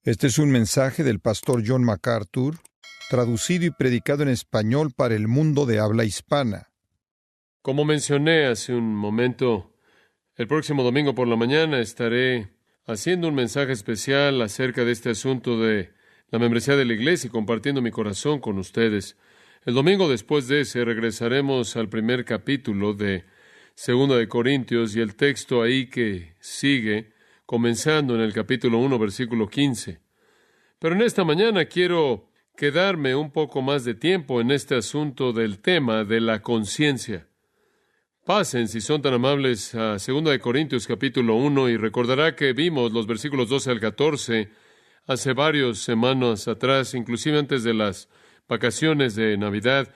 Este es un mensaje del pastor John MacArthur, traducido y predicado en español para el mundo de habla hispana. Como mencioné hace un momento, el próximo domingo por la mañana estaré haciendo un mensaje especial acerca de este asunto de la membresía de la iglesia y compartiendo mi corazón con ustedes. El domingo después de ese regresaremos al primer capítulo de 2 de Corintios y el texto ahí que sigue, comenzando en el capítulo 1, versículo 15. Pero en esta mañana quiero quedarme un poco más de tiempo en este asunto del tema de la conciencia. Pasen, si son tan amables, a 2 de Corintios capítulo 1 y recordará que vimos los versículos 12 al 14 hace varias semanas atrás, inclusive antes de las vacaciones de Navidad,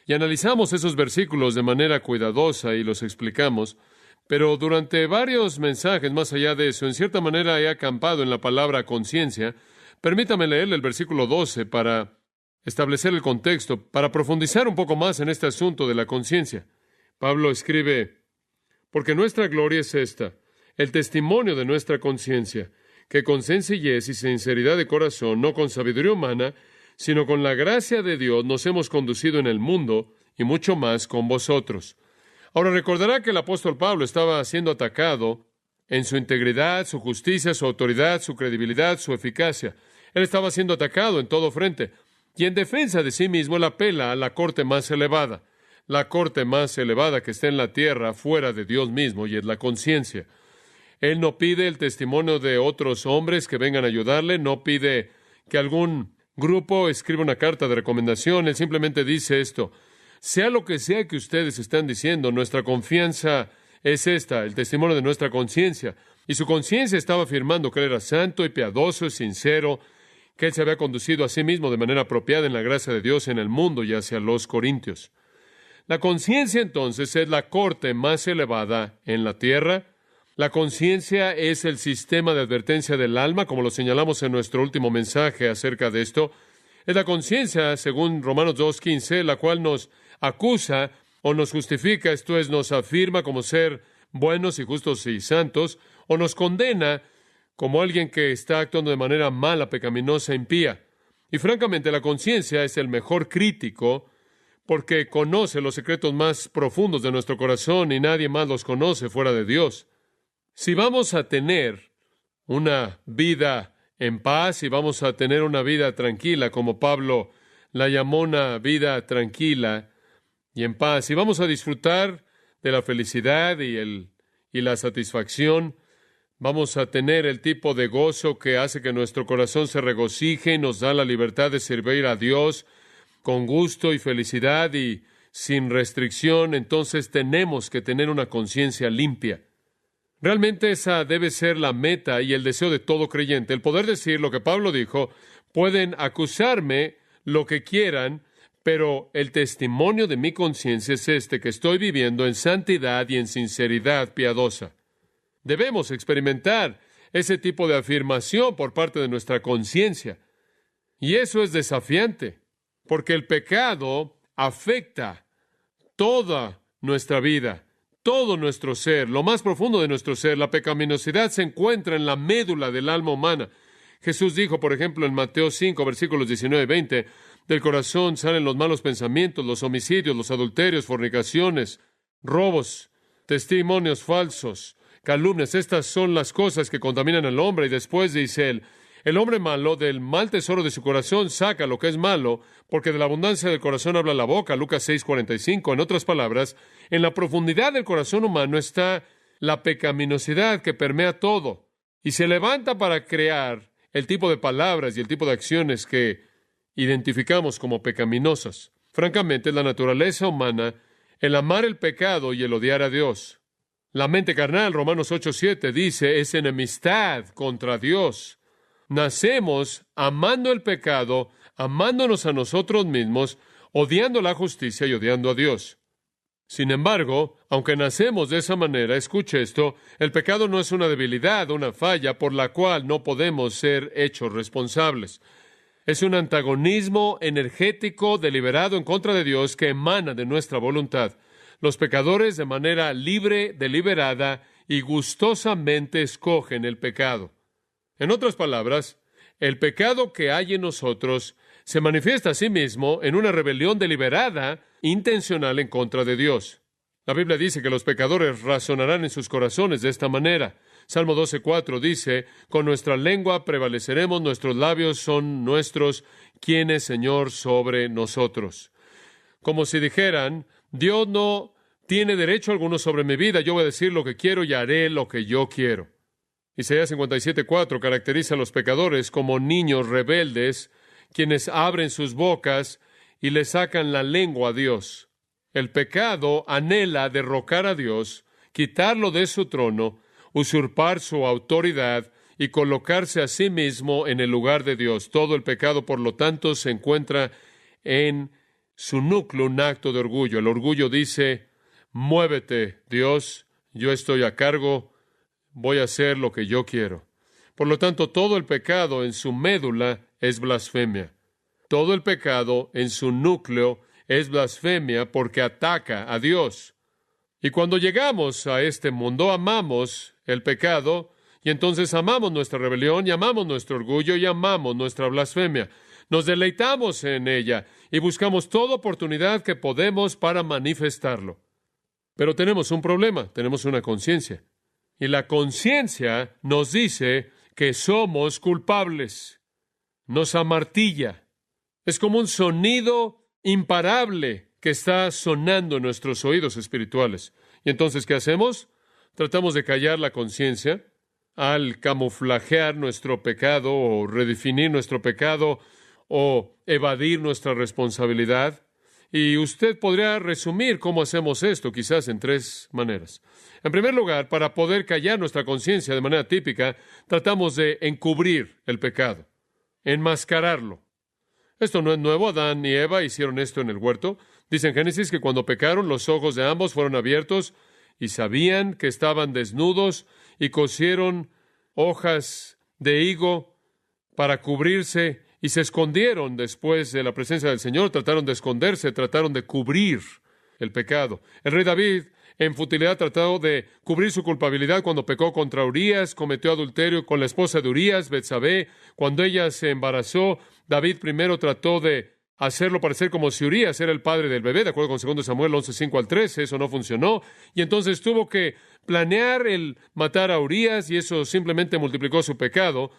y analizamos esos versículos de manera cuidadosa y los explicamos, pero durante varios mensajes más allá de eso, en cierta manera he acampado en la palabra conciencia. Permítame leerle el versículo 12 para establecer el contexto, para profundizar un poco más en este asunto de la conciencia. Pablo escribe, porque nuestra gloria es esta, el testimonio de nuestra conciencia, que con sencillez y sinceridad de corazón, no con sabiduría humana, sino con la gracia de Dios nos hemos conducido en el mundo y mucho más con vosotros. Ahora recordará que el apóstol Pablo estaba siendo atacado en su integridad, su justicia, su autoridad, su credibilidad, su eficacia. Él estaba siendo atacado en todo frente. Y en defensa de sí mismo, él apela a la corte más elevada. La corte más elevada que está en la tierra, fuera de Dios mismo, y es la conciencia. Él no pide el testimonio de otros hombres que vengan a ayudarle, no pide que algún grupo escriba una carta de recomendación. Él simplemente dice esto: sea lo que sea que ustedes están diciendo, nuestra confianza es esta, el testimonio de nuestra conciencia. Y su conciencia estaba afirmando que él era santo y piadoso y sincero, que él se había conducido a sí mismo de manera apropiada en la gracia de Dios en el mundo y hacia los corintios. La conciencia, entonces, es la corte más elevada en la tierra. La conciencia es el sistema de advertencia del alma, como lo señalamos en nuestro último mensaje acerca de esto. Es la conciencia, según Romanos 2:15, la cual nos acusa o nos justifica, esto es, nos afirma como ser buenos y justos y santos, o nos condena como alguien que está actuando de manera mala, pecaminosa, impía. Y francamente, la conciencia es el mejor crítico porque conoce los secretos más profundos de nuestro corazón y nadie más los conoce fuera de Dios. Si vamos a tener una vida en paz y vamos a tener una vida tranquila, como Pablo la llamó una vida tranquila y en paz, y vamos a disfrutar de la felicidad y la satisfacción, vamos a tener el tipo de gozo que hace que nuestro corazón se regocije y nos da la libertad de servir a Dios con gusto y felicidad y sin restricción. Entonces tenemos que tener una conciencia limpia. Realmente esa debe ser la meta y el deseo de todo creyente, el poder decir lo que Pablo dijo: pueden acusarme lo que quieran, pero el testimonio de mi conciencia es este, que estoy viviendo en santidad y en sinceridad piadosa. Debemos experimentar ese tipo de afirmación por parte de nuestra conciencia. Y eso es desafiante, porque el pecado afecta toda nuestra vida, todo nuestro ser, lo más profundo de nuestro ser. La pecaminosidad se encuentra en la médula del alma humana. Jesús dijo, por ejemplo, en Mateo 5, versículos 19 y 20, del corazón salen los malos pensamientos, los homicidios, los adulterios, fornicaciones, robos, testimonios falsos, calumnias. Estas son las cosas que contaminan al hombre. Y después dice él, el hombre malo del mal tesoro de su corazón saca lo que es malo, porque de la abundancia del corazón habla la boca. Lucas 6:45. En otras palabras, en la profundidad del corazón humano está la pecaminosidad que permea todo y se levanta para crear el tipo de palabras y el tipo de acciones que identificamos como pecaminosas. Francamente, es la naturaleza humana el amar el pecado y el odiar a Dios. La mente carnal, Romanos 8:7, dice, es enemistad contra Dios. Nacemos amando el pecado, amándonos a nosotros mismos, odiando la justicia y odiando a Dios. Sin embargo, aunque nacemos de esa manera, escuche esto, el pecado no es una debilidad, una falla por la cual no podemos ser hechos responsables. Es un antagonismo energético deliberado en contra de Dios que emana de nuestra voluntad. Los pecadores, de manera libre, deliberada y gustosamente escogen el pecado. En otras palabras, El pecado que hay en nosotros se manifiesta a sí mismo en una rebelión deliberada, intencional en contra de Dios. La Biblia dice que los pecadores razonarán en sus corazones de esta manera. Salmo 12:4 dice, con nuestra lengua prevaleceremos, nuestros labios son nuestros. ¿Quién es Señor sobre nosotros? Como si dijeran, Dios no tiene derecho alguno sobre mi vida, yo voy a decir lo que quiero y haré lo que yo quiero. Isaías 57:4 caracteriza a los pecadores como niños rebeldes, quienes abren sus bocas y le sacan la lengua a Dios. El pecado anhela derrocar a Dios, quitarlo de su trono, usurpar su autoridad y colocarse a sí mismo en el lugar de Dios. Todo el pecado, por lo tanto, se encuentra en su núcleo un acto de orgullo. El orgullo dice, muévete, Dios, yo estoy a cargo, voy a hacer lo que yo quiero. Por lo tanto, todo el pecado en su médula es blasfemia. Todo el pecado en su núcleo es blasfemia porque ataca a Dios. Y cuando llegamos a este mundo, amamos el pecado, y entonces amamos nuestra rebelión, y amamos nuestro orgullo, y amamos nuestra blasfemia. Nos deleitamos en ella, y buscamos toda oportunidad que podemos para manifestarlo. Pero tenemos un problema, tenemos una conciencia. Y la conciencia nos dice que somos culpables. Nos amartilla. Es como un sonido imparable que está sonando en nuestros oídos espirituales. Y entonces, ¿qué hacemos? Tratamos de callar la conciencia al camuflajear nuestro pecado o redefinir nuestro pecado o evadir nuestra responsabilidad. Y usted podría resumir cómo hacemos esto, quizás en 3 maneras. En primer lugar, para poder callar nuestra conciencia de manera típica, tratamos de encubrir el pecado, enmascararlo. Esto no es nuevo. Adán y Eva hicieron esto en el huerto. Dice en Génesis que cuando pecaron, los ojos de ambos fueron abiertos y sabían que estaban desnudos y cosieron hojas de higo para cubrirse y se escondieron después de la presencia del Señor. Trataron de esconderse, trataron de cubrir el pecado. El rey David, en futilidad, trató de cubrir su culpabilidad cuando pecó contra Urías, cometió adulterio con la esposa de Urías, Betsabé. Cuando ella se embarazó, David primero trató de hacerlo parecer como si Urías era el padre del bebé, de acuerdo con 2 Samuel 11:5-13, eso no funcionó, y entonces tuvo que planear el matar a Urías, y eso simplemente multiplicó su pecado.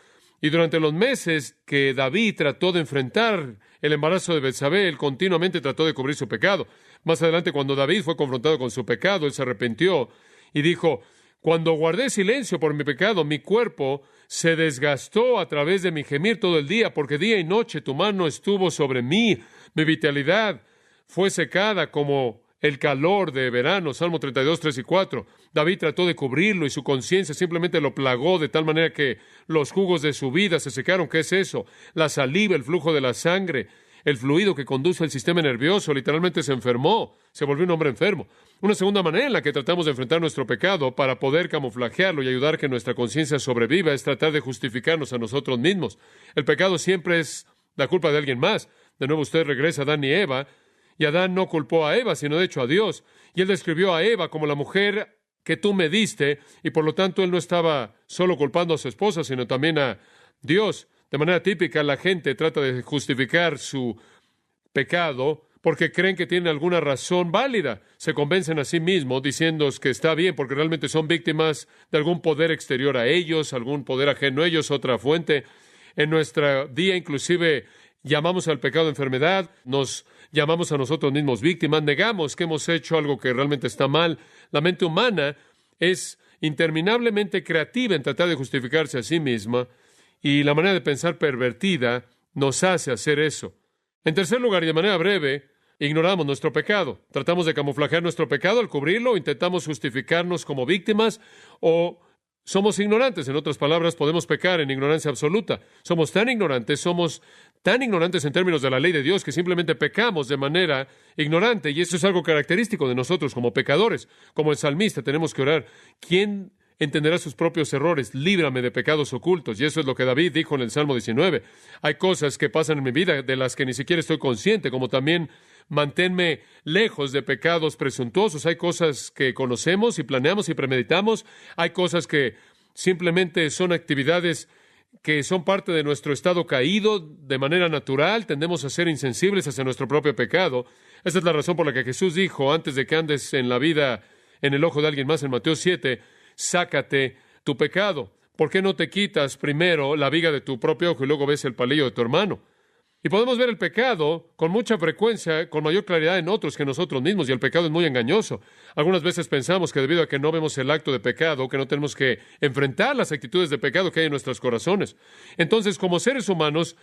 Y durante los meses que David trató de enfrentar el embarazo de Betsabé, él continuamente trató de cubrir su pecado. Más adelante, cuando David fue confrontado con su pecado, él se arrepintió y dijo, cuando guardé silencio por mi pecado, mi cuerpo se desgastó a través de mi gemir todo el día, porque día y noche tu mano estuvo sobre mí, mi vitalidad fue secada como el calor de verano. Salmo 32, 3 y 4. David trató de cubrirlo y su conciencia simplemente lo plagó de tal manera que los jugos de su vida se secaron. ¿Qué es eso? La saliva, el flujo de la sangre, el fluido que conduce al sistema nervioso, literalmente se enfermó, se volvió un hombre enfermo. Una segunda manera en la que tratamos de enfrentar nuestro pecado para poder camuflajearlo y ayudar que nuestra conciencia sobreviva es tratar de justificarnos a nosotros mismos. El pecado siempre es la culpa de alguien más. De nuevo usted regresa a Adán y Eva, y Adán no culpó a Eva, sino de hecho a Dios. Y él describió a Eva como la mujer que tú me diste, y por lo tanto él no estaba solo culpando a su esposa, sino también a Dios. De manera típica, la gente trata de justificar su pecado porque creen que tienen alguna razón válida. Se convencen a sí mismos diciendo que está bien porque realmente son víctimas de algún poder exterior a ellos, algún poder ajeno a ellos, otra fuente. En nuestra día, inclusive, llamamos al pecado enfermedad, nos llamamos a nosotros mismos víctimas, negamos que hemos hecho algo que realmente está mal. La mente humana es interminablemente creativa en tratar de justificarse a sí misma, y la manera de pensar pervertida nos hace hacer eso. En tercer lugar, y de manera breve, ignoramos nuestro pecado. Tratamos de camuflajear nuestro pecado al cubrirlo, intentamos justificarnos como víctimas, o somos ignorantes. En otras palabras, podemos pecar en ignorancia absoluta. Somos tan ignorantes en términos de la ley de Dios, que simplemente pecamos de manera ignorante, y eso es algo característico de nosotros como pecadores. Como el salmista, tenemos que orar, ¿quién entenderá sus propios errores? Líbrame de pecados ocultos. Y eso es lo que David dijo en el Salmo 19. Hay cosas que pasan en mi vida de las que ni siquiera estoy consciente, como también manténme lejos de pecados presuntuosos. Hay cosas que conocemos y planeamos y premeditamos. Hay cosas que simplemente son actividades que son parte de nuestro estado caído de manera natural, tendemos a ser insensibles hacia nuestro propio pecado. Esta es la razón por la que Jesús dijo, antes de que andes en la vida en el ojo de alguien más, en Mateo 7, sácate tu pecado. ¿Por qué no te quitas primero la viga de tu propio ojo y luego ves el palillo de tu hermano? Y podemos ver el pecado con mucha frecuencia, con mayor claridad en otros que nosotros mismos, y el pecado es muy engañoso. Algunas veces pensamos que debido a que no vemos el acto de pecado, que no tenemos que enfrentar las actitudes de pecado que hay en nuestros corazones. Entonces, como seres humanos,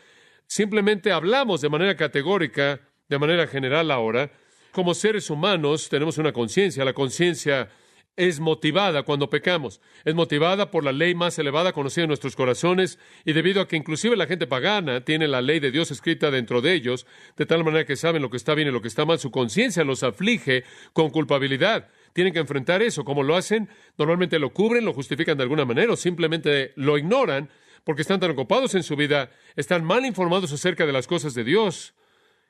simplemente hablamos de manera categórica, de manera general ahora. Como seres humanos tenemos una conciencia. La conciencia es motivada cuando pecamos. Es motivada por la ley más elevada conocida en nuestros corazones, y debido a que inclusive la gente pagana tiene la ley de Dios escrita dentro de ellos, de tal manera que saben lo que está bien y lo que está mal, su conciencia los aflige con culpabilidad. Tienen que enfrentar eso. ¿Cómo lo hacen? Normalmente lo cubren, lo justifican de alguna manera, o simplemente lo ignoran porque están tan ocupados en su vida, están mal informados acerca de las cosas de Dios,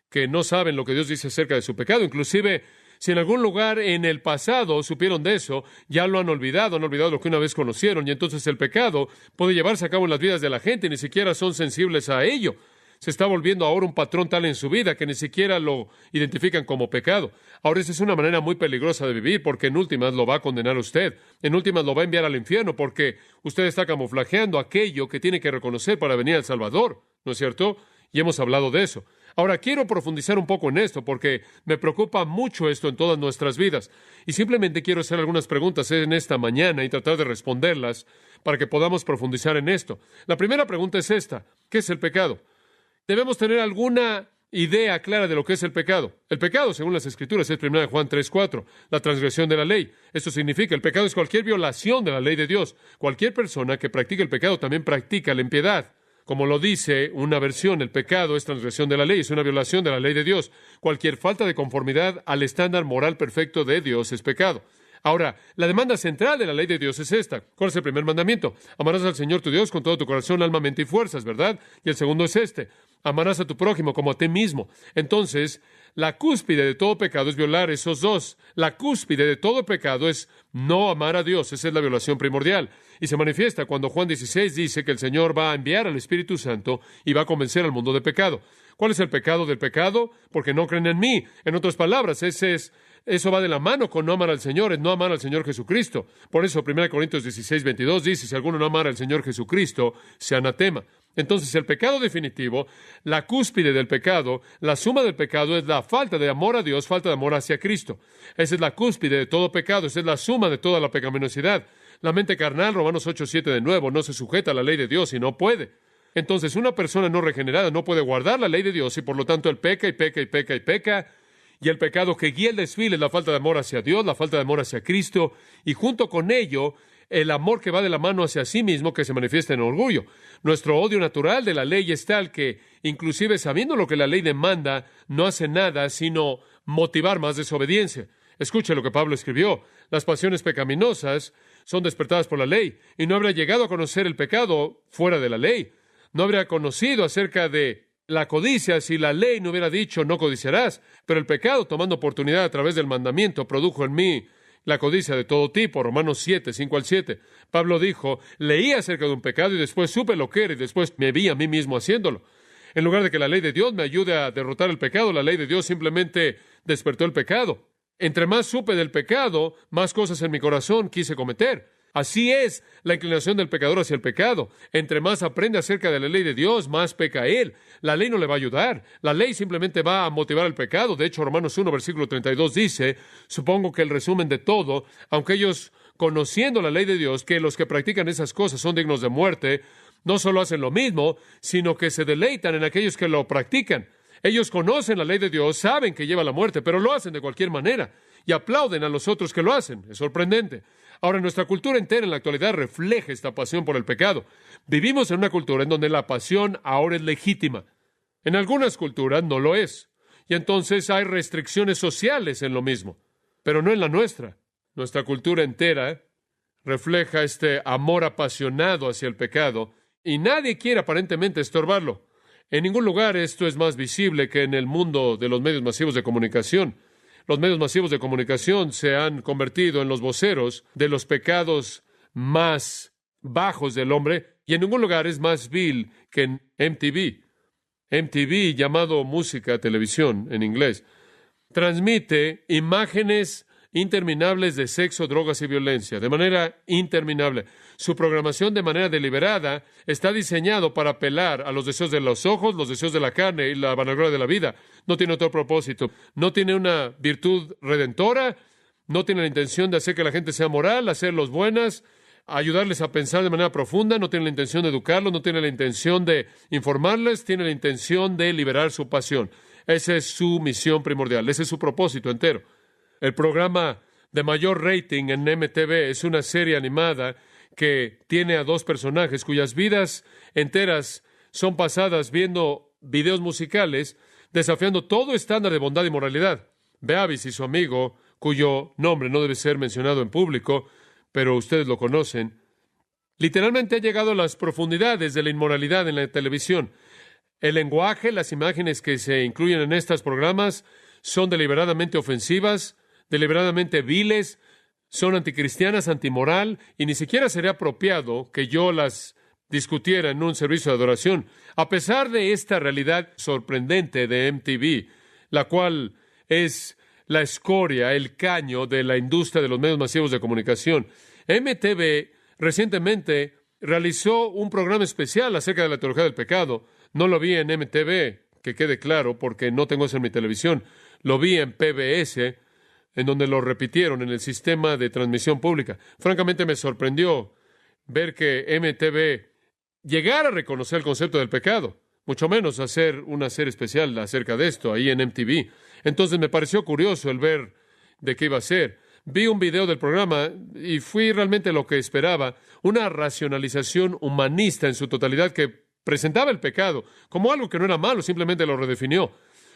que no saben lo que Dios dice acerca de su pecado. Inclusive, si en algún lugar en el pasado supieron de eso, ya lo han olvidado lo que una vez conocieron, y entonces el pecado puede llevarse a cabo en las vidas de la gente y ni siquiera son sensibles a ello. Se está volviendo ahora un patrón tal en su vida que ni siquiera lo identifican como pecado. Ahora, esa es una manera muy peligrosa de vivir, porque en últimas lo va a condenar a usted. En últimas lo va a enviar al infierno, porque usted está camuflajeando aquello que tiene que reconocer para venir al Salvador, ¿no es cierto? Y hemos hablado de eso. Ahora, quiero profundizar un poco en esto, porque me preocupa mucho esto en todas nuestras vidas. Y simplemente quiero hacer algunas preguntas en esta mañana y tratar de responderlas para que podamos profundizar en esto. La primera pregunta es esta: ¿qué es el pecado? Debemos tener alguna idea clara de lo que es el pecado. El pecado, según las Escrituras, es 1 Juan 3:4, la transgresión de la ley. Esto significa, el pecado es cualquier violación de la ley de Dios. Cualquier persona que practique el pecado también practica la impiedad. Como lo dice una versión, el pecado es transgresión de la ley, es una violación de la ley de Dios. Cualquier falta de conformidad al estándar moral perfecto de Dios es pecado. Ahora, la demanda central de la ley de Dios es esta. ¿Cuál es el primer mandamiento? Amarás al Señor tu Dios con todo tu corazón, alma, mente y fuerzas, ¿verdad? Y el segundo es este: amarás a tu prójimo como a ti mismo. Entonces, la cúspide de todo pecado es violar esos dos. La cúspide de todo pecado es no amar a Dios. Esa es la violación primordial. Y se manifiesta cuando Juan 16 dice que el Señor va a enviar al Espíritu Santo y va a convencer al mundo de pecado. ¿Cuál es el pecado del pecado? Porque no creen en mí. En otras palabras, eso va de la mano con no amar al Señor, es no amar al Señor Jesucristo. Por eso 1 Corintios 16:22 dice: si alguno no amara al Señor Jesucristo, sea anatema. Entonces, el pecado definitivo, la cúspide del pecado, la suma del pecado es la falta de amor a Dios, falta de amor hacia Cristo. Esa es la cúspide de todo pecado, esa es la suma de toda la pecaminosidad. La mente carnal, Romanos 8:7 de nuevo, no se sujeta a la ley de Dios y no puede. Entonces, una persona no regenerada no puede guardar la ley de Dios, y por lo tanto él peca y peca y peca y peca. Y el pecado que guía el desfile es la falta de amor hacia Dios, la falta de amor hacia Cristo, y junto con ello, el amor que va de la mano hacia sí mismo, que se manifiesta en orgullo. Nuestro odio natural de la ley es tal que, inclusive sabiendo lo que la ley demanda, no hace nada sino motivar más desobediencia. Escuche lo que Pablo escribió: las pasiones pecaminosas son despertadas por la ley, y no habría llegado a conocer el pecado fuera de la ley. No habría conocido acerca de la codicia si la ley no hubiera dicho no codiciarás, pero el pecado, tomando oportunidad a través del mandamiento, produjo en mí la codicia de todo tipo. Romanos 7:5-7. Pablo dijo: leí acerca de un pecado y después supe lo que era y después me vi a mí mismo haciéndolo. En lugar de que la ley de Dios me ayude a derrotar el pecado, la ley de Dios simplemente despertó el pecado. Entre más supe del pecado, más cosas en mi corazón quise cometer. Así es la inclinación del pecador hacia el pecado. Entre más aprende acerca de la ley de Dios, más peca él. La ley no le va a ayudar. La ley simplemente va a motivar el pecado. De hecho, Romanos 1:32 dice, supongo que el resumen de todo, aunque ellos, conociendo la ley de Dios, que los que practican esas cosas son dignos de muerte, no solo hacen lo mismo, sino que se deleitan en aquellos que lo practican. Ellos conocen la ley de Dios, saben que lleva a la muerte, pero lo hacen de cualquier manera y aplauden a los otros que lo hacen. Es sorprendente. Ahora, nuestra cultura entera en la actualidad refleja esta pasión por el pecado. Vivimos en una cultura en donde la pasión ahora es legítima. En algunas culturas no lo es. Y entonces hay restricciones sociales en lo mismo, pero no en la nuestra. Nuestra cultura entera refleja este amor apasionado hacia el pecado y nadie quiere aparentemente estorbarlo. En ningún lugar esto es más visible que en el mundo de los medios masivos de comunicación. Los medios masivos de comunicación se han convertido en los voceros de los pecados más bajos del hombre, Y en ningún lugar es más vil que en MTV. MTV, llamado música, televisión en inglés, transmite imágenes interminables de sexo, drogas y violencia, de manera interminable. Su programación de manera deliberada está diseñado para apelar a los deseos de los ojos, los deseos de la carne y la vanagloria de la vida. No tiene otro propósito. No tiene una virtud redentora. No tiene la intención de hacer que la gente sea moral, hacerlos buenas, ayudarles a pensar de manera profunda. No tiene la intención de educarlos, no tiene la intención de informarles, tiene la intención de liberar su pasión. Esa es su misión primordial, ese es su propósito entero. El programa de mayor rating en MTV es una serie animada que tiene a dos personajes cuyas vidas enteras son pasadas viendo videos musicales, desafiando todo estándar de bondad y moralidad. Beavis y su amigo, cuyo nombre no debe ser mencionado en público, pero ustedes lo conocen, literalmente ha llegado a las profundidades de la inmoralidad en la televisión. El lenguaje, las imágenes que se incluyen en estos programas son deliberadamente ofensivas, deliberadamente viles, son anticristianas, antimoral, y ni siquiera sería apropiado que yo las discutiera en un servicio de adoración. A pesar de esta realidad sorprendente de MTV, la cual es la escoria, el caño de la industria de los medios masivos de comunicación, MTV recientemente realizó un programa especial acerca de la teología del pecado. No lo vi en MTV, que quede claro, porque no tengo eso en mi televisión. Lo vi en PBS, en donde lo repitieron en el sistema de transmisión pública. Francamente me sorprendió ver que MTV llegara a reconocer el concepto del pecado, mucho menos hacer una serie especial acerca de esto ahí en MTV. Entonces me pareció curioso el ver de qué iba a ser. Vi un video del programa y fui realmente lo que esperaba, una racionalización humanista en su totalidad que presentaba el pecado como algo que no era malo, simplemente lo redefinió.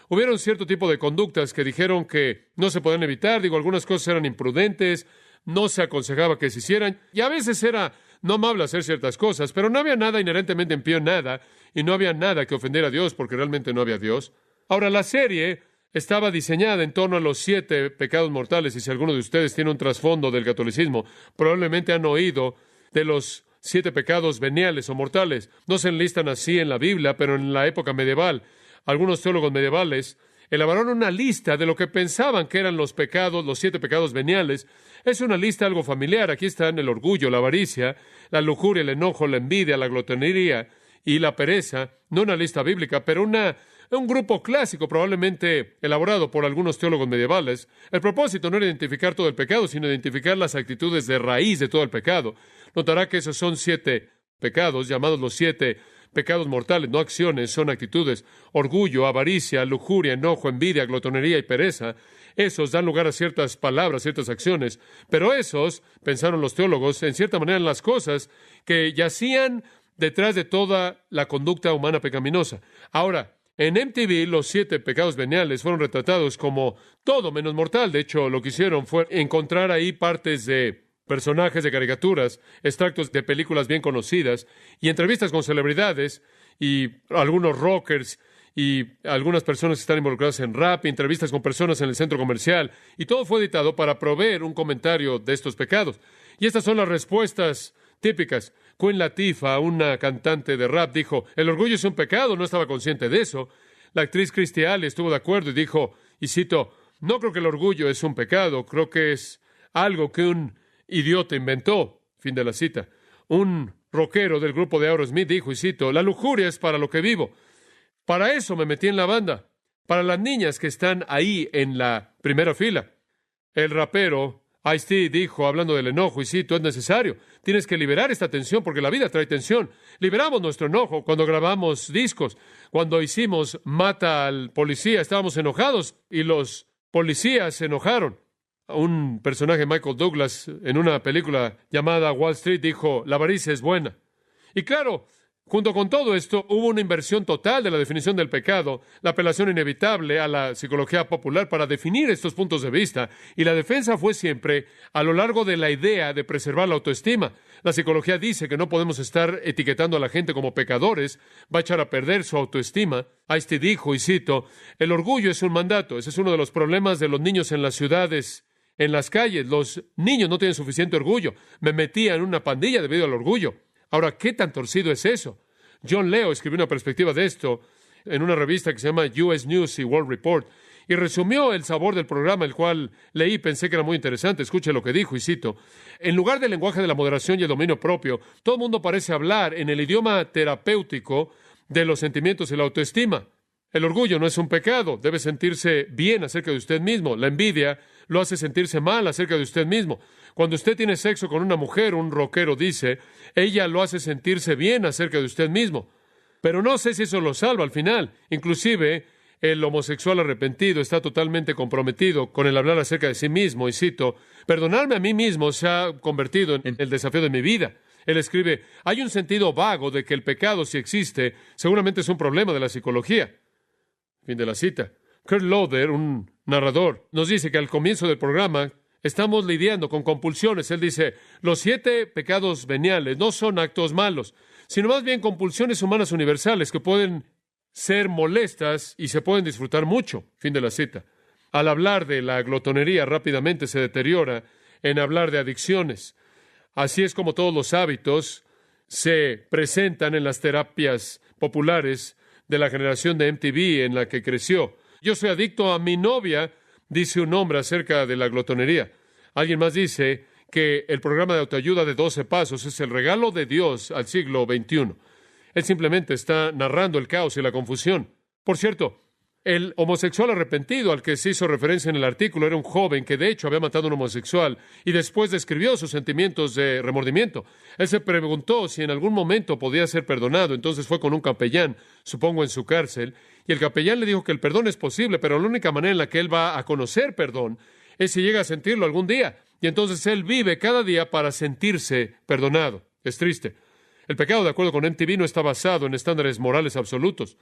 Hubieron cierto tipo de conductas que dijeron que no se podían evitar. Algunas cosas eran imprudentes, no se aconsejaba que se hicieran, y a veces era no amable hacer ciertas cosas, pero no había nada inherentemente impío en nada, y no había nada que ofendiera a Dios, porque realmente no había Dios. Ahora, la serie estaba diseñada en torno a los 7 pecados mortales, y si alguno de ustedes tiene un trasfondo del catolicismo, probablemente han oído de los 7 pecados veniales o mortales. No se enlistan así en la Biblia, pero en la época medieval, algunos teólogos medievales elaboraron una lista de lo que pensaban que eran los pecados, los 7 pecados veniales. Es una lista algo familiar. Aquí están el orgullo, la avaricia, la lujuria, el enojo, la envidia, la glotonería y la pereza. No una lista bíblica, pero un grupo clásico, probablemente elaborado por algunos teólogos medievales. El propósito no era identificar todo el pecado, sino identificar las actitudes de raíz de todo el pecado. Notará que esos son 7 pecados, llamados los 7 pecados mortales, no acciones, son actitudes. Orgullo, avaricia, lujuria, enojo, envidia, glotonería y pereza. Esos dan lugar a ciertas palabras, ciertas acciones. Pero esos, pensaron los teólogos, en cierta manera en las cosas que yacían detrás de toda la conducta humana pecaminosa. Ahora, en MTV, los 7 pecados veniales fueron retratados como todo menos mortal. De hecho, lo que hicieron fue encontrar ahí partes de personajes de caricaturas, extractos de películas bien conocidas y entrevistas con celebridades y algunos rockers y algunas personas que están involucradas en rap, entrevistas con personas en el centro comercial, y todo fue editado para proveer un comentario de estos pecados. Y estas son las respuestas típicas. Queen Latifah, una cantante de rap, dijo: el orgullo es un pecado, no estaba consciente de eso. La actriz Christy Alley estuvo de acuerdo y dijo, y cito, no creo que el orgullo es un pecado, creo que es algo que un idiota inventó. Fin de la cita. Un rockero del grupo de Aerosmith dijo, y cito, la lujuria es para lo que vivo. Para eso me metí en la banda. Para las niñas que están ahí en la primera fila. El rapero Ice-T dijo, hablando del enojo, y cito, es necesario. Tienes que liberar esta tensión porque la vida trae tensión. Liberamos nuestro enojo cuando grabamos discos. Cuando hicimos Mata al Policía, estábamos enojados y los policías se enojaron. Un personaje, Michael Douglas, en una película llamada Wall Street, dijo, la avaricia es buena. Y claro, junto con todo esto, hubo una inversión total de la definición del pecado, la apelación inevitable a la psicología popular para definir estos puntos de vista, y la defensa fue siempre a lo largo de la idea de preservar la autoestima. La psicología dice que no podemos estar etiquetando a la gente como pecadores, va a echar a perder su autoestima. Ice-T dijo, y cito, el orgullo es un mandato. Ese es uno de los problemas de los niños en las ciudades, en las calles. Los niños no tienen suficiente orgullo. Me metía en una pandilla debido al orgullo. Ahora, ¿qué tan torcido es eso? John Leo escribió una perspectiva de esto en una revista que se llama US News y World Report, y resumió el sabor del programa, el cual leí y pensé que era muy interesante. Escuche lo que dijo, y cito: en lugar del lenguaje de la moderación y el dominio propio, todo el mundo parece hablar en el idioma terapéutico de los sentimientos y la autoestima. El orgullo no es un pecado, debe sentirse bien acerca de usted mismo. La envidia lo hace sentirse mal acerca de usted mismo. Cuando usted tiene sexo con una mujer, un rockero dice, ella lo hace sentirse bien acerca de usted mismo. Pero no sé si eso lo salva al final. Inclusive, el homosexual arrepentido está totalmente comprometido con el hablar acerca de sí mismo. Y cito: perdonarme a mí mismo se ha convertido en el desafío de mi vida. Él escribe: hay un sentido vago de que el pecado, si existe, seguramente es un problema de la psicología. Fin de la cita. Kurt Loder, un narrador, nos dice que al comienzo del programa estamos lidiando con compulsiones. Él dice: los 7 pecados veniales no son actos malos, sino más bien compulsiones humanas universales que pueden ser molestas y se pueden disfrutar mucho. Fin de la cita. Al hablar de la glotonería, rápidamente se deteriora en hablar de adicciones. Así es como todos los hábitos se presentan en las terapias populares de la generación de MTV en la que creció. Yo soy adicto a mi novia, dice un hombre acerca de la glotonería. Alguien más dice que el programa de autoayuda de 12 pasos es el regalo de Dios al siglo XXI. Él simplemente está narrando el caos y la confusión. Por cierto, el homosexual arrepentido al que se hizo referencia en el artículo era un joven que de hecho había matado a un homosexual y después describió sus sentimientos de remordimiento. Él se preguntó si en algún momento podía ser perdonado, entonces fue con un capellán, supongo en su cárcel, y el capellán le dijo que el perdón es posible, pero la única manera en la que él va a conocer perdón es si llega a sentirlo algún día, y entonces él vive cada día para sentirse perdonado. Es triste. El pecado, de acuerdo con MTV, no está basado en estándares morales absolutos.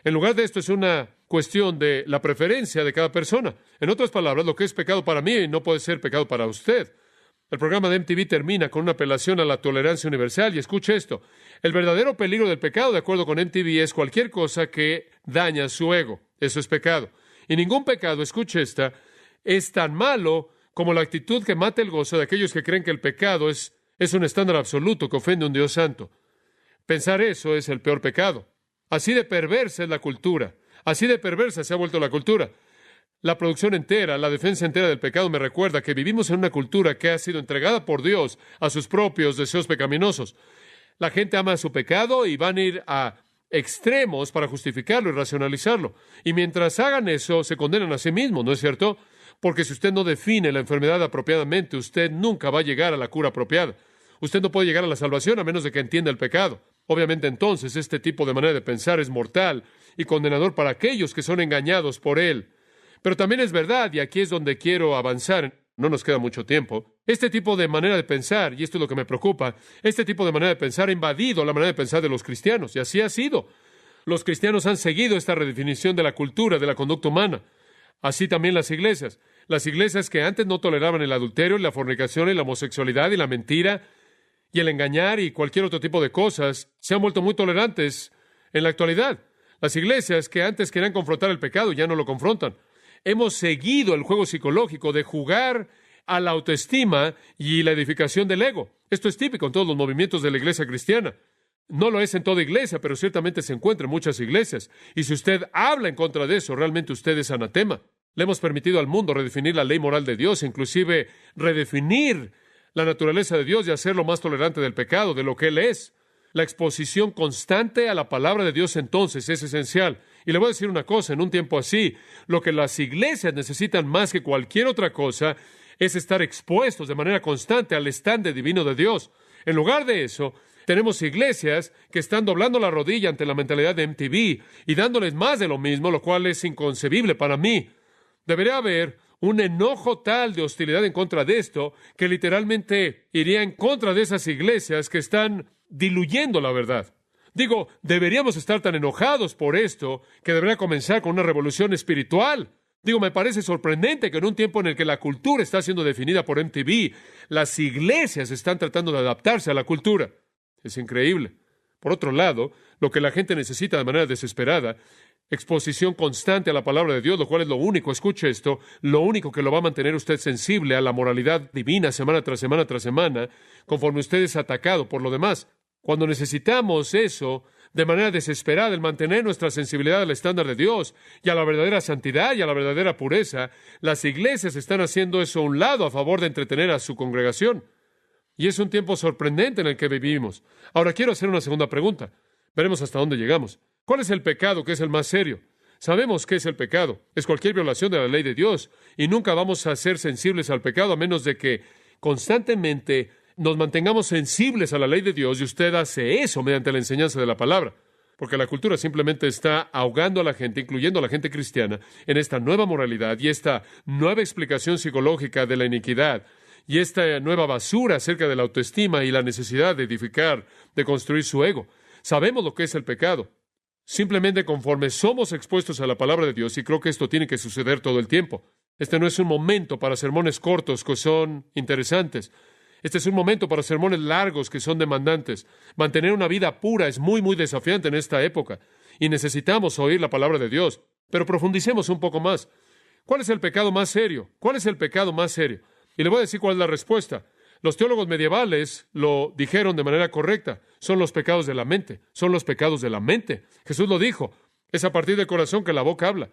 En lugar de esto, es una cuestión de la preferencia de cada persona. En otras palabras, lo que es pecado para mí no puede ser pecado para usted. El programa de MTV termina con una apelación a la tolerancia universal, y escuche esto: el verdadero peligro del pecado, de acuerdo con MTV, es cualquier cosa que daña su ego. Eso es pecado. Y ningún pecado, escuche esta, es tan malo como la actitud que mata el gozo de aquellos que creen que el pecado es un estándar absoluto que ofende a un Dios santo. Pensar eso es el peor pecado. Así de perversa es la cultura. Así de perversa se ha vuelto la cultura. La producción entera, la defensa entera del pecado me recuerda que vivimos en una cultura que ha sido entregada por Dios a sus propios deseos pecaminosos. La gente ama su pecado y van a ir a extremos para justificarlo y racionalizarlo. Y mientras hagan eso, se condenan a sí mismos, ¿no es cierto? Porque si usted no define la enfermedad apropiadamente, usted nunca va a llegar a la cura apropiada. Usted no puede llegar a la salvación a menos de que entienda el pecado. Obviamente, entonces, este tipo de manera de pensar es mortal y condenador para aquellos que son engañados por él. Pero también es verdad, y aquí es donde quiero avanzar, no nos queda mucho tiempo, este tipo de manera de pensar, y esto es lo que me preocupa, este tipo de manera de pensar ha invadido la manera de pensar de los cristianos, y así ha sido. Los cristianos han seguido esta redefinición de la cultura, de la conducta humana. Así también las iglesias. Las iglesias que antes no toleraban el adulterio, la fornicación y la homosexualidad y la mentira y el engañar y cualquier otro tipo de cosas, se han vuelto muy tolerantes en la actualidad. Las iglesias que antes querían confrontar el pecado ya no lo confrontan. Hemos seguido el juego psicológico de jugar a la autoestima y la edificación del ego. Esto es típico en todos los movimientos de la iglesia cristiana. No lo es en toda iglesia, pero ciertamente se encuentra en muchas iglesias. Y si usted habla en contra de eso, realmente usted es anatema. Le hemos permitido al mundo redefinir la ley moral de Dios, inclusive redefinir la naturaleza de Dios y hacerlo más tolerante del pecado, de lo que Él es. La exposición constante a la palabra de Dios entonces es esencial. Y le voy a decir una cosa, en un tiempo así, lo que las iglesias necesitan más que cualquier otra cosa es estar expuestos de manera constante al estándar divino de Dios. En lugar de eso, tenemos iglesias que están doblando la rodilla ante la mentalidad de MTV y dándoles más de lo mismo, lo cual es inconcebible para mí. Debería haber un enojo tal de hostilidad en contra de esto que literalmente iría en contra de esas iglesias que están diluyendo la verdad. Digo, deberíamos estar tan enojados por esto que debería comenzar con una revolución espiritual. Digo, me parece sorprendente que en un tiempo en el que la cultura está siendo definida por MTV, las iglesias están tratando de adaptarse a la cultura. Es increíble. Por otro lado, lo que la gente necesita de manera desesperada, exposición constante a la palabra de Dios, lo cual es lo único, escuche esto, lo único que lo va a mantener usted sensible a la moralidad divina semana tras semana tras semana, conforme usted es atacado por lo demás. Cuando necesitamos eso de manera desesperada, el mantener nuestra sensibilidad al estándar de Dios y a la verdadera santidad y a la verdadera pureza, las iglesias están haciendo eso a un lado a favor de entretener a su congregación. Y es un tiempo sorprendente en el que vivimos. Ahora quiero hacer una segunda pregunta. Veremos hasta dónde llegamos. ¿Cuál es el pecado que es el más serio? Sabemos qué es el pecado. Es cualquier violación de la ley de Dios. Y nunca vamos a ser sensibles al pecado a menos de que constantemente nos mantengamos sensibles a la ley de Dios, y usted hace eso mediante la enseñanza de la palabra. Porque la cultura simplemente está ahogando a la gente, incluyendo a la gente cristiana, en esta nueva moralidad y esta nueva explicación psicológica de la iniquidad y esta nueva basura acerca de la autoestima y la necesidad de edificar, de construir su ego. Sabemos lo que es el pecado. Simplemente conforme somos expuestos a la palabra de Dios, y creo que esto tiene que suceder todo el tiempo. Este no es un momento para sermones cortos que son interesantes. Este es un momento para sermones largos que son demandantes. Mantener una vida pura es muy, muy desafiante en esta época, y necesitamos oír la palabra de Dios. Pero profundicemos un poco más. ¿Cuál es el pecado más serio? ¿Cuál es el pecado más serio? Y le voy a decir cuál es la respuesta. Los teólogos medievales lo dijeron de manera correcta. Son los pecados de la mente. Son los pecados de la mente. Jesús lo dijo. Es a partir del corazón que la boca habla.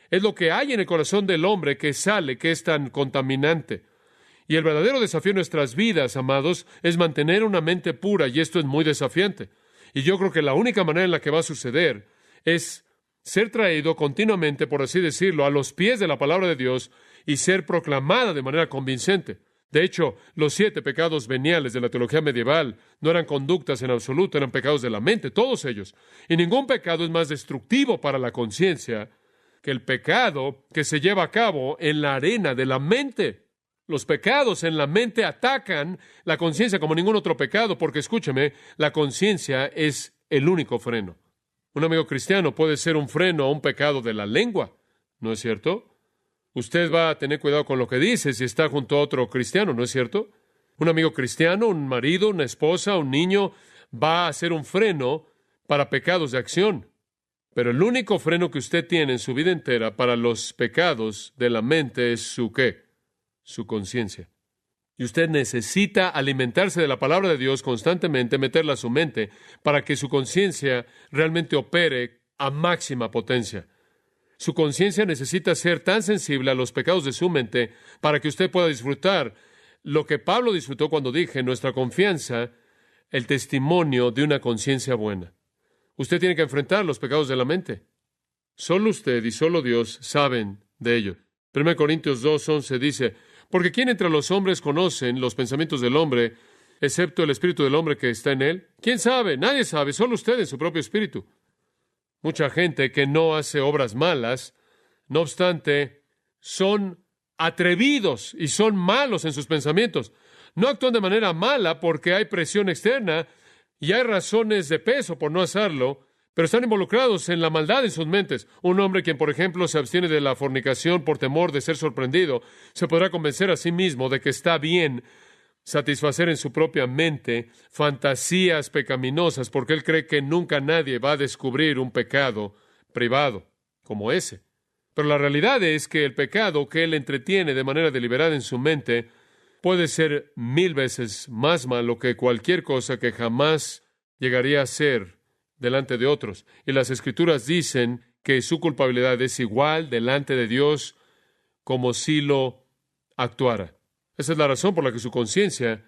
Es lo que hay en el corazón del hombre que sale, que es tan contaminante. Y el verdadero desafío en nuestras vidas, amados, es mantener una mente pura, y esto es muy desafiante. Y yo creo que la única manera en la que va a suceder es ser traído continuamente, por así decirlo, a los pies de la palabra de Dios y ser proclamada de manera convincente. De hecho, los 7 pecados veniales de la teología medieval no eran conductas en absoluto, eran pecados de la mente, todos ellos. Y ningún pecado es más destructivo para la conciencia que el pecado que se lleva a cabo en la arena de la mente. Los pecados en la mente atacan la conciencia como ningún otro pecado, porque escúcheme, la conciencia es el único freno. Un amigo cristiano puede ser un freno a un pecado de la lengua, ¿no es cierto? Usted va a tener cuidado con lo que dice si está junto a otro cristiano, ¿no es cierto? Un amigo cristiano, un marido, una esposa, un niño, va a ser un freno para pecados de acción. Pero el único freno que usted tiene en su vida entera para los pecados de la mente es su ¿qué? Su conciencia. Y usted necesita alimentarse de la palabra de Dios constantemente, meterla a su mente, para que su conciencia realmente opere a máxima potencia. Su conciencia necesita ser tan sensible a los pecados de su mente para que usted pueda disfrutar lo que Pablo disfrutó cuando dije, nuestra confianza, el testimonio de una conciencia buena. Usted tiene que enfrentar los pecados de la mente. Solo usted y solo Dios saben de ello. 1 Corintios 2:11 dice, porque ¿quién entre los hombres conocen los pensamientos del hombre, excepto el espíritu del hombre que está en él? ¿Quién sabe? Nadie sabe, solo usted en su propio espíritu. Mucha gente que no hace obras malas, no obstante, son atrevidos y son malos en sus pensamientos. No actúan de manera mala porque hay presión externa y hay razones de peso por no hacerlo, pero están involucrados en la maldad en sus mentes. Un hombre quien, por ejemplo, se abstiene de la fornicación por temor de ser sorprendido, se podrá convencer a sí mismo de que está bien satisfacer en su propia mente fantasías pecaminosas, porque él cree que nunca nadie va a descubrir un pecado privado como ese. Pero la realidad es que el pecado que él entretiene de manera deliberada en su mente puede ser 1000 veces más malo que cualquier cosa que jamás llegaría a ser delante de otros. Y las Escrituras dicen que su culpabilidad es igual delante de Dios como si lo actuara. Esa es la razón por la que su conciencia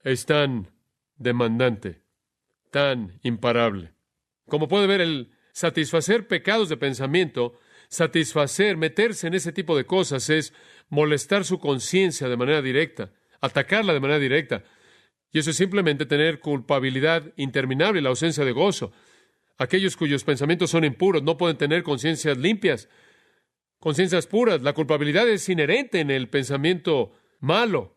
es tan demandante, tan imparable. Como puede ver, el satisfacer pecados de pensamiento, meterse en ese tipo de cosas es molestar su conciencia de manera directa, atacarla de manera directa. Y eso es simplemente tener culpabilidad interminable y la ausencia de gozo. Aquellos cuyos pensamientos son impuros no pueden tener conciencias limpias, conciencias puras. La culpabilidad es inherente en el pensamiento malo.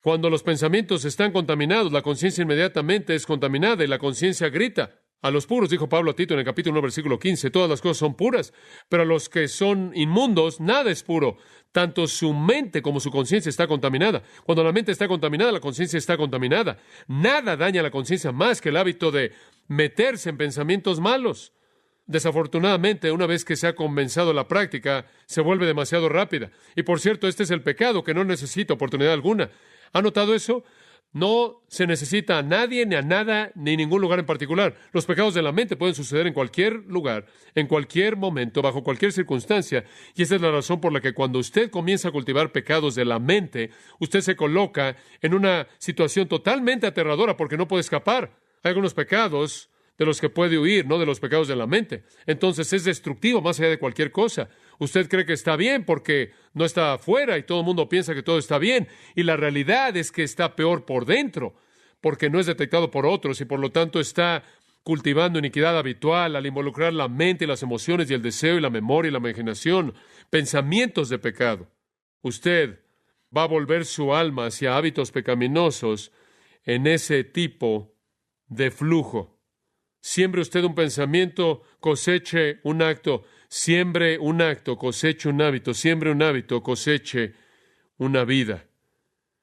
Cuando los pensamientos están contaminados, la conciencia inmediatamente es contaminada y la conciencia grita. A los puros, dijo Pablo a Tito en el capítulo 1, versículo 15, todas las cosas son puras, pero a los que son inmundos, nada es puro. Tanto su mente como su conciencia está contaminada. Cuando la mente está contaminada, la conciencia está contaminada. Nada daña a la conciencia más que el hábito de meterse en pensamientos malos. Desafortunadamente, una vez que se ha comenzado la práctica, se vuelve demasiado rápida. Y por cierto, este es el pecado que no necesita oportunidad alguna. ¿Ha notado eso? No se necesita a nadie, ni a nada, ni ningún lugar en particular. Los pecados de la mente pueden suceder en cualquier lugar, en cualquier momento, bajo cualquier circunstancia. Y esa es la razón por la que cuando usted comienza a cultivar pecados de la mente, usted se coloca en una situación totalmente aterradora porque no puede escapar. Hay algunos pecados de los que puede huir, no de los pecados de la mente. Entonces es destructivo más allá de cualquier cosa. Usted cree que está bien porque no está afuera y todo el mundo piensa que todo está bien. Y la realidad es que está peor por dentro porque no es detectado por otros y por lo tanto está cultivando iniquidad habitual al involucrar la mente y las emociones y el deseo y la memoria y la imaginación, pensamientos de pecado. Usted va a volver su alma hacia hábitos pecaminosos en ese tipo de flujo. Siembre usted un pensamiento, coseche un acto. Siembre un acto, coseche un hábito. Siembre un hábito, coseche una vida.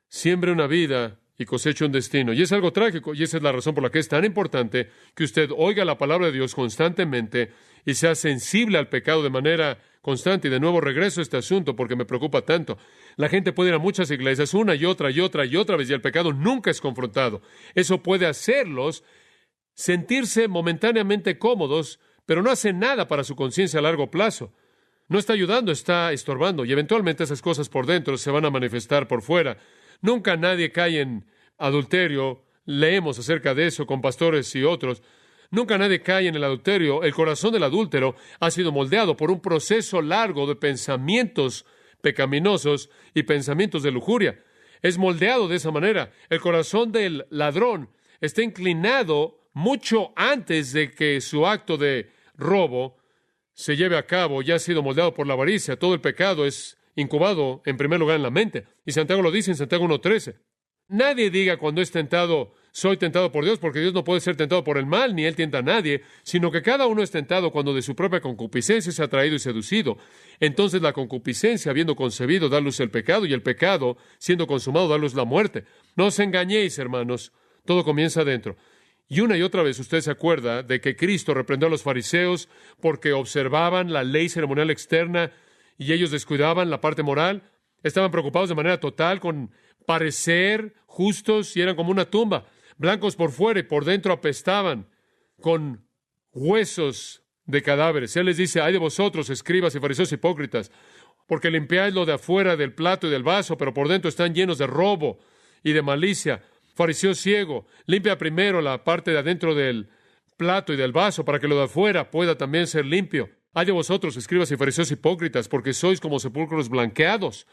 Siembre una vida y coseche un destino. Y es algo trágico, y esa es la razón por la que es tan importante que usted oiga la palabra de Dios constantemente y sea sensible al pecado de manera constante. Y de nuevo regreso a este asunto porque me preocupa tanto. La gente puede ir a muchas iglesias una y otra y otra y otra vez y el pecado nunca es confrontado. Eso puede hacerlos sentirse momentáneamente cómodos, pero no hace nada para su conciencia a largo plazo. No está ayudando, está estorbando, y eventualmente esas cosas por dentro se van a manifestar por fuera. Nunca nadie cae en adulterio. Leemos acerca de eso con pastores y otros. Nunca nadie cae en el adulterio. El corazón del adúltero ha sido moldeado por un proceso largo de pensamientos pecaminosos y pensamientos de lujuria. Es moldeado de esa manera. El corazón del ladrón está inclinado mucho antes de que su acto de robo se lleve a cabo. Ya ha sido moldeado por la avaricia. Todo el pecado es incubado en primer lugar en la mente. Y Santiago lo dice en Santiago 1:13. Nadie diga cuando es tentado, soy tentado por Dios, porque Dios no puede ser tentado por el mal, ni Él tienta a nadie, sino que cada uno es tentado cuando de su propia concupiscencia es atraído y seducido. Entonces la concupiscencia, habiendo concebido, da luz el pecado, y el pecado, siendo consumado, da luz la muerte. No os engañéis, hermanos, todo comienza adentro. Y una y otra vez usted se acuerda de que Cristo reprendió a los fariseos porque observaban la ley ceremonial externa y ellos descuidaban la parte moral. Estaban preocupados de manera total con parecer justos y eran como una tumba, blancos por fuera y por dentro apestaban con huesos de cadáveres. Él les dice, ay de vosotros, escribas y fariseos hipócritas, porque limpiáis lo de afuera del plato y del vaso, pero por dentro están llenos de robo y de malicia. Fariseo ciego, limpia primero la parte de adentro del plato y del vaso para que lo de afuera pueda también ser limpio. Ay de vosotros, escribas y fariseos hipócritas, porque sois como sepulcros blanqueados,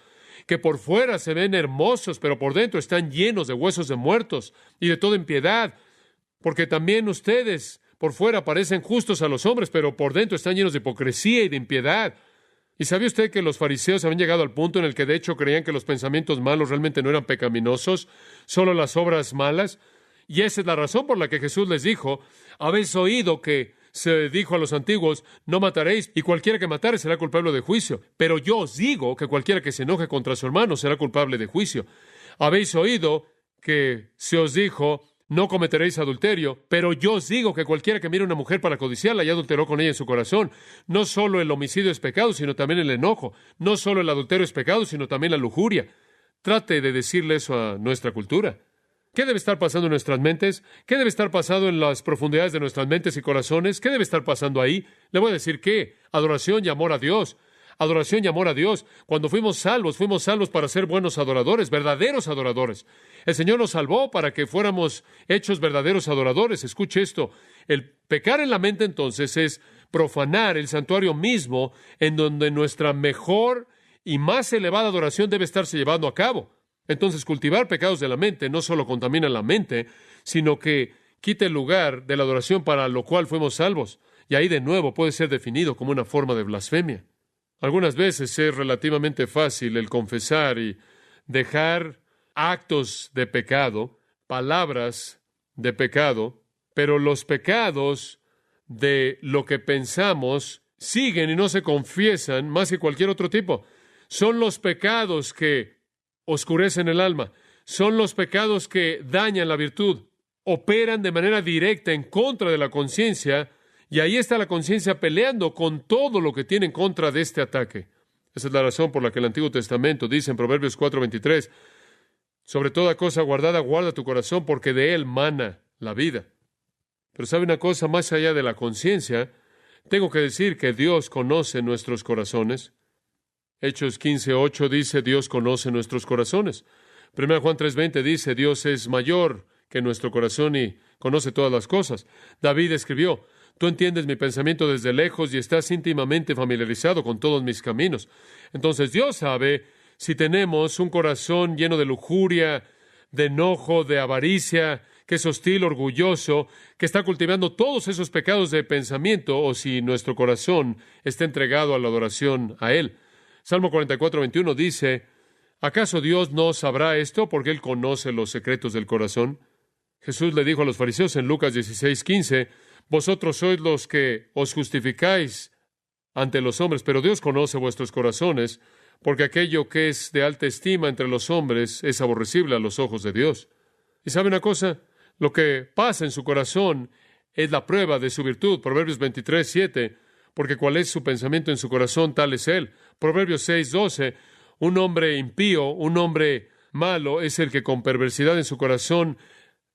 que por fuera se ven hermosos, pero por dentro están llenos de huesos de muertos y de toda impiedad, porque también ustedes por fuera parecen justos a los hombres, pero por dentro están llenos de hipocresía y de impiedad. ¿Y sabía usted que los fariseos habían llegado al punto en el que de hecho creían que los pensamientos malos realmente no eran pecaminosos, solo las obras malas? Y esa es la razón por la que Jesús les dijo, habéis oído que se dijo a los antiguos, no mataréis, y cualquiera que matare será culpable de juicio. Pero yo os digo que cualquiera que se enoje contra su hermano será culpable de juicio. Habéis oído que se os dijo, no cometeréis adulterio, pero yo os digo que cualquiera que mire a una mujer para codiciarla ya adulteró con ella en su corazón. No solo el homicidio es pecado, sino también el enojo. No solo el adulterio es pecado, sino también la lujuria. Trate de decirle eso a nuestra cultura. ¿Qué debe estar pasando en nuestras mentes? ¿Qué debe estar pasando en las profundidades de nuestras mentes y corazones? ¿Qué debe estar pasando ahí? Le voy a decir qué. Adoración y amor a Dios. Adoración y amor a Dios. Cuando fuimos salvos para ser buenos adoradores, verdaderos adoradores. El Señor nos salvó para que fuéramos hechos verdaderos adoradores. Escuche esto. El pecar en la mente entonces es profanar el santuario mismo en donde nuestra mejor y más elevada adoración debe estarse llevando a cabo. Entonces, cultivar pecados de la mente no solo contamina la mente, sino que quita el lugar de la adoración para lo cual fuimos salvos. Y ahí de nuevo puede ser definido como una forma de blasfemia. Algunas veces es relativamente fácil el confesar y dejar actos de pecado, palabras de pecado, pero los pecados de lo que pensamos siguen y no se confiesan más que cualquier otro tipo. Son los pecados que oscurecen el alma, son los pecados que dañan la virtud, operan de manera directa en contra de la conciencia, y ahí está la conciencia peleando con todo lo que tiene en contra de este ataque. Esa es la razón por la que el Antiguo Testamento dice en Proverbios 4:23, Sobre toda cosa guardada, guarda tu corazón, porque de él mana la vida. Pero ¿sabe una cosa? Más allá de la conciencia, tengo que decir que Dios conoce nuestros corazones. Hechos 15:8 dice, Dios conoce nuestros corazones. 1 Juan 3:20 dice, Dios es mayor que nuestro corazón y conoce todas las cosas. David escribió, tú entiendes mi pensamiento desde lejos y estás íntimamente familiarizado con todos mis caminos. Entonces Dios sabe si tenemos un corazón lleno de lujuria, de enojo, de avaricia, que es hostil, orgulloso, que está cultivando todos esos pecados de pensamiento, o si nuestro corazón está entregado a la adoración a Él. Salmo 44:21 dice, ¿acaso Dios no sabrá esto porque Él conoce los secretos del corazón? Jesús le dijo a los fariseos en Lucas 16:15, vosotros sois los que os justificáis ante los hombres, pero Dios conoce vuestros corazones, porque aquello que es de alta estima entre los hombres es aborrecible a los ojos de Dios. ¿Y sabe una cosa? Lo que pasa en su corazón es la prueba de su virtud. Proverbios 23:7, porque cuál es su pensamiento en su corazón, tal es él. Proverbios 6:12, un hombre impío, un hombre malo, es el que con perversidad en su corazón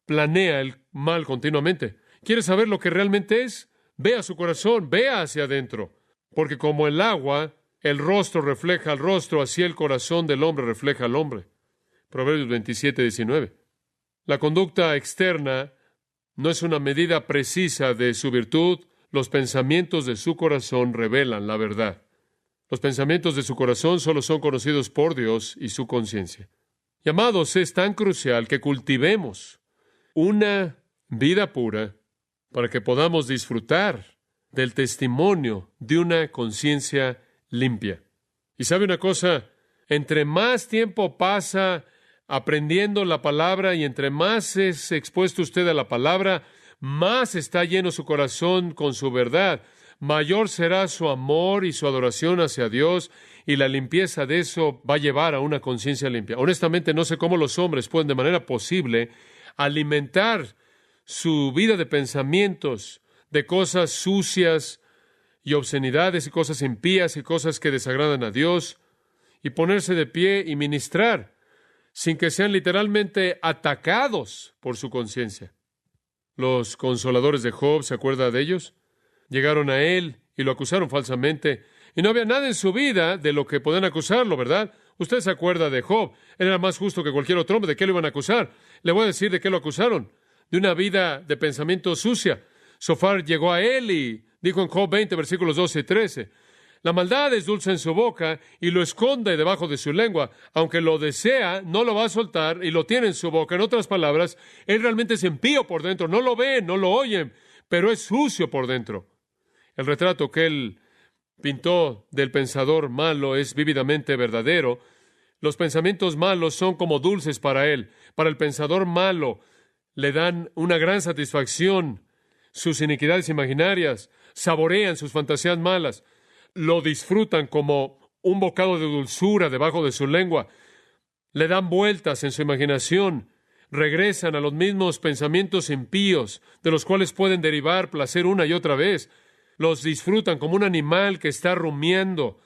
planea el mal continuamente. ¿Quieres saber lo que realmente es? Vea su corazón, vea hacia adentro. Porque como el agua, el rostro refleja al rostro, así el corazón del hombre refleja al hombre. Proverbios 27:19. La conducta externa no es una medida precisa de su virtud. Los pensamientos de su corazón revelan la verdad. Los pensamientos de su corazón solo son conocidos por Dios y su conciencia. Y amados, es tan crucial que cultivemos una vida pura para que podamos disfrutar del testimonio de una conciencia limpia. Y sabe una cosa, entre más tiempo pasa aprendiendo la palabra y entre más es expuesto usted a la palabra, más está lleno su corazón con su verdad, mayor será su amor y su adoración hacia Dios, y la limpieza de eso va a llevar a una conciencia limpia. Honestamente, no sé cómo los hombres pueden de manera posible alimentar su vida de pensamientos, de cosas sucias y obscenidades y cosas impías y cosas que desagradan a Dios, y ponerse de pie y ministrar sin que sean literalmente atacados por su conciencia. Los consoladores de Job, ¿se acuerda de ellos? Llegaron a él y lo acusaron falsamente, y no había nada en su vida de lo que podían acusarlo, ¿verdad? Usted se acuerda de Job. Él era más justo que cualquier otro hombre. ¿De qué lo iban a acusar? Le voy a decir de qué lo acusaron. De una vida de pensamiento sucia. Sofar llegó a él y dijo en Job 20, versículos 12 y 13, la maldad es dulce en su boca y lo esconde debajo de su lengua. Aunque lo desea, no lo va a soltar y lo tiene en su boca. En otras palabras, él realmente es impío por dentro. No lo ven, no lo oyen, pero es sucio por dentro. El retrato que él pintó del pensador malo es vívidamente verdadero. Los pensamientos malos son como dulces para él. Para el pensador malo le dan una gran satisfacción sus iniquidades imaginarias, saborean sus fantasías malas, lo disfrutan como un bocado de dulzura debajo de su lengua, le dan vueltas en su imaginación, regresan a los mismos pensamientos impíos, de los cuales pueden derivar placer una y otra vez, los disfrutan como un animal que está rumiando,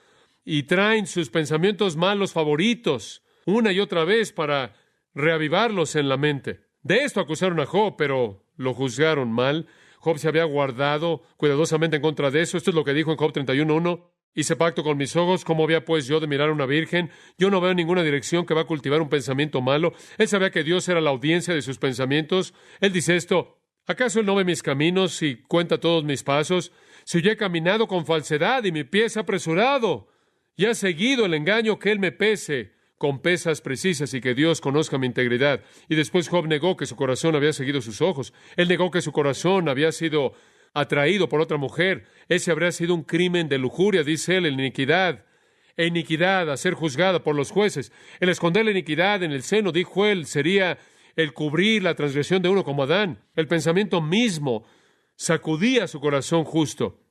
y traen sus pensamientos malos favoritos una y otra vez para reavivarlos en la mente. De esto acusaron a Job, pero lo juzgaron mal. Job se había guardado cuidadosamente en contra de eso. Esto es lo que dijo en Job 31:1. Hice pacto con mis ojos, ¿cómo había pues yo de mirar a una virgen? Yo no veo ninguna dirección que va a cultivar un pensamiento malo. Él sabía que Dios era la audiencia de sus pensamientos. Él dice esto, ¿acaso él no ve mis caminos y cuenta todos mis pasos? Si yo he caminado con falsedad y mi pie se ha apresurado y ha seguido el engaño, que él me pese con pesas precisas y que Dios conozca mi integridad. Y después Job negó que su corazón había seguido sus ojos. Él negó que su corazón había sido atraído por otra mujer. Ese habría sido un crimen de lujuria, dice él, iniquidad, e iniquidad a ser juzgada por los jueces. El esconder la iniquidad en el seno, dijo él, sería el cubrir la transgresión de uno como Adán. El pensamiento mismo sacudía su corazón justo.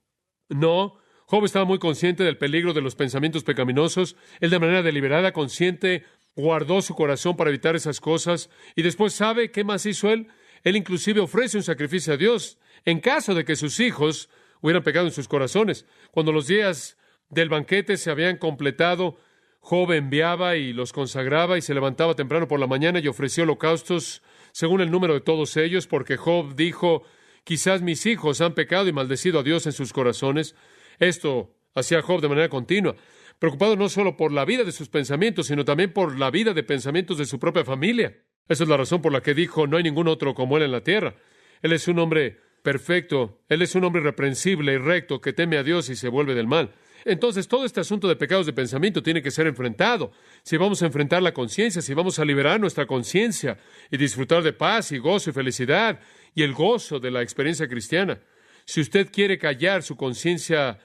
No, Job estaba muy consciente del peligro de los pensamientos pecaminosos. Él de manera deliberada, consciente, guardó su corazón para evitar esas cosas. Y después, ¿sabe qué más hizo él? Él inclusive ofrece un sacrificio a Dios en caso de que sus hijos hubieran pecado en sus corazones. Cuando los días del banquete se habían completado, Job enviaba y los consagraba y se levantaba temprano por la mañana y ofrecía holocaustos según el número de todos ellos, porque Job dijo, quizás mis hijos han pecado y maldecido a Dios en sus corazones. Esto hacía Job de manera continua, preocupado no solo por la vida de sus pensamientos, sino también por la vida de pensamientos de su propia familia. Esa es la razón por la que dijo, no hay ningún otro como él en la tierra. Él es un hombre perfecto, él es un hombre irreprensible y recto que teme a Dios y se vuelve del mal. Entonces, todo este asunto de pecados de pensamiento tiene que ser enfrentado. Si vamos a enfrentar la conciencia, si vamos a liberar nuestra conciencia y disfrutar de paz y gozo y felicidad y el gozo de la experiencia cristiana. Si usted quiere callar su conciencia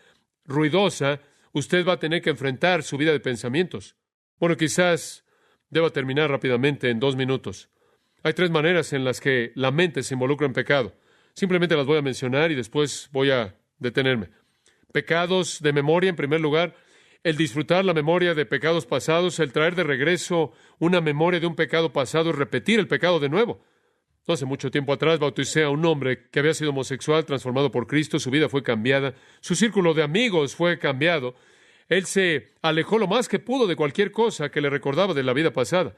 ruidosa, usted va a tener que enfrentar su vida de pensamientos. Bueno, quizás deba terminar rápidamente en 2 minutos. Hay 3 maneras en las que la mente se involucra en pecado. Simplemente las voy a mencionar y después voy a detenerme. Pecados de memoria, en primer lugar, el disfrutar la memoria de pecados pasados, el traer de regreso una memoria de un pecado pasado y repetir el pecado de nuevo. No hace mucho tiempo atrás bauticé a un hombre que había sido homosexual, transformado por Cristo, su vida fue cambiada, su círculo de amigos fue cambiado. Él se alejó lo más que pudo de cualquier cosa que le recordaba de la vida pasada.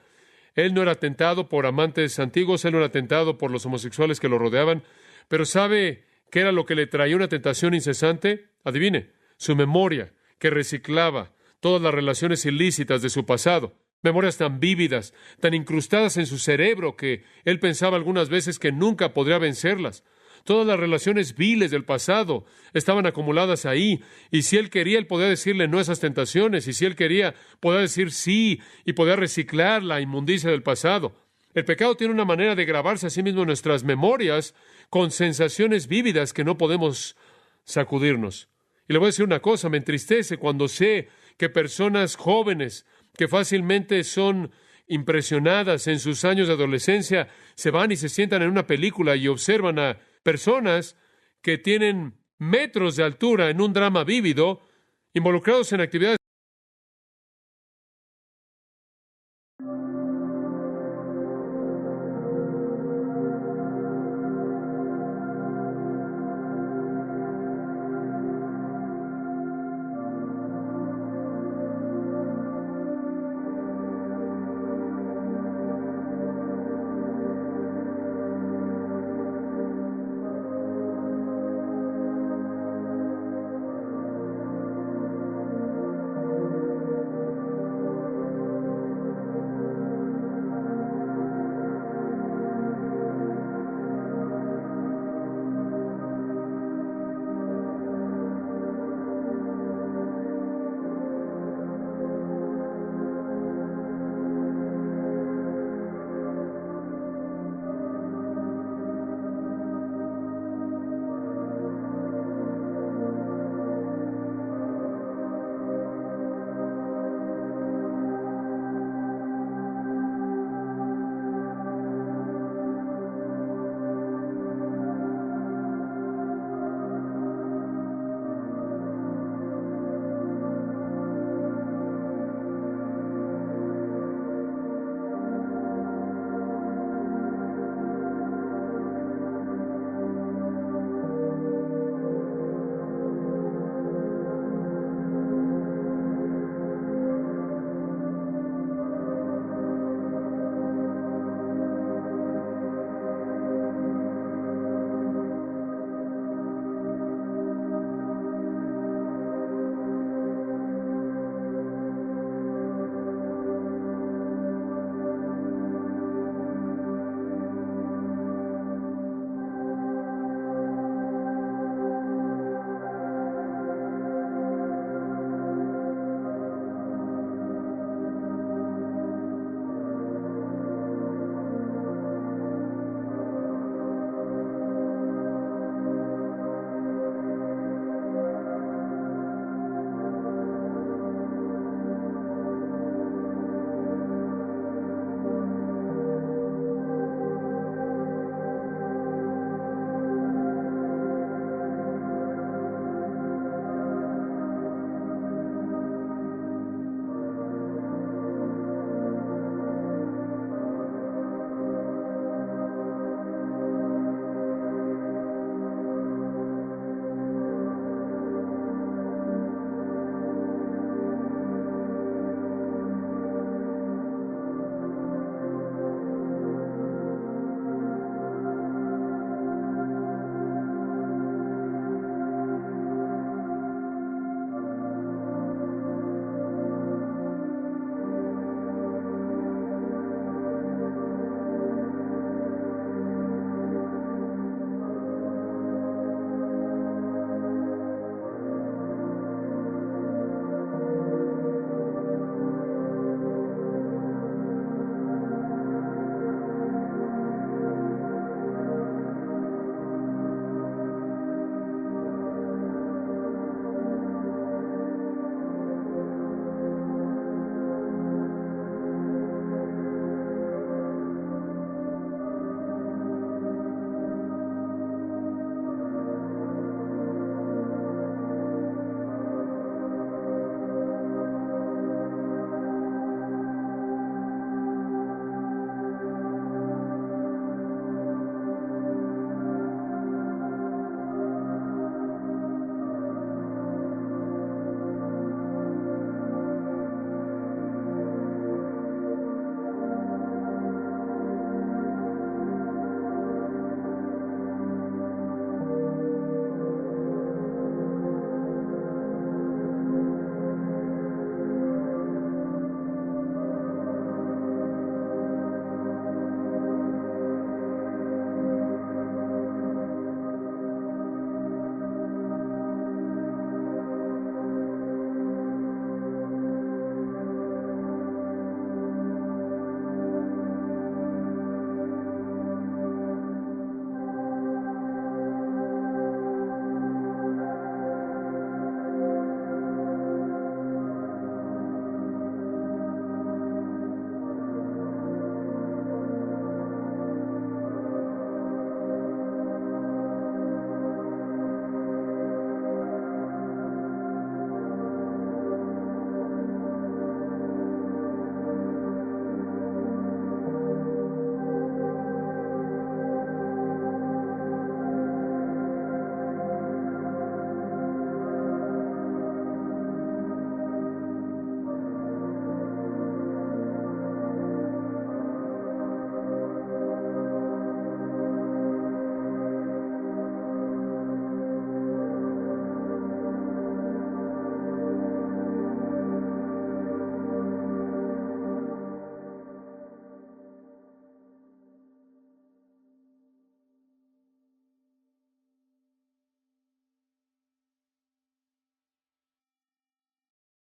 Él no era tentado por amantes antiguos, él no era tentado por los homosexuales que lo rodeaban, pero ¿sabe qué era lo que le traía una tentación incesante? Adivine, su memoria, que reciclaba todas las relaciones ilícitas de su pasado. Memorias tan vívidas, tan incrustadas en su cerebro que él pensaba algunas veces que nunca podría vencerlas. Todas las relaciones viles del pasado estaban acumuladas ahí, y si él quería, él podía decirle no a esas tentaciones, y si él quería, podía decir sí, y podía reciclar la inmundicia del pasado. El pecado tiene una manera de grabarse a sí mismo en nuestras memorias con sensaciones vívidas que no podemos sacudirnos. Y le voy a decir una cosa, me entristece cuando sé que personas jóvenes que fácilmente son impresionadas en sus años de adolescencia se van y se sientan en una película y observan a personas que tienen metros de altura en un drama vívido, involucrados en actividades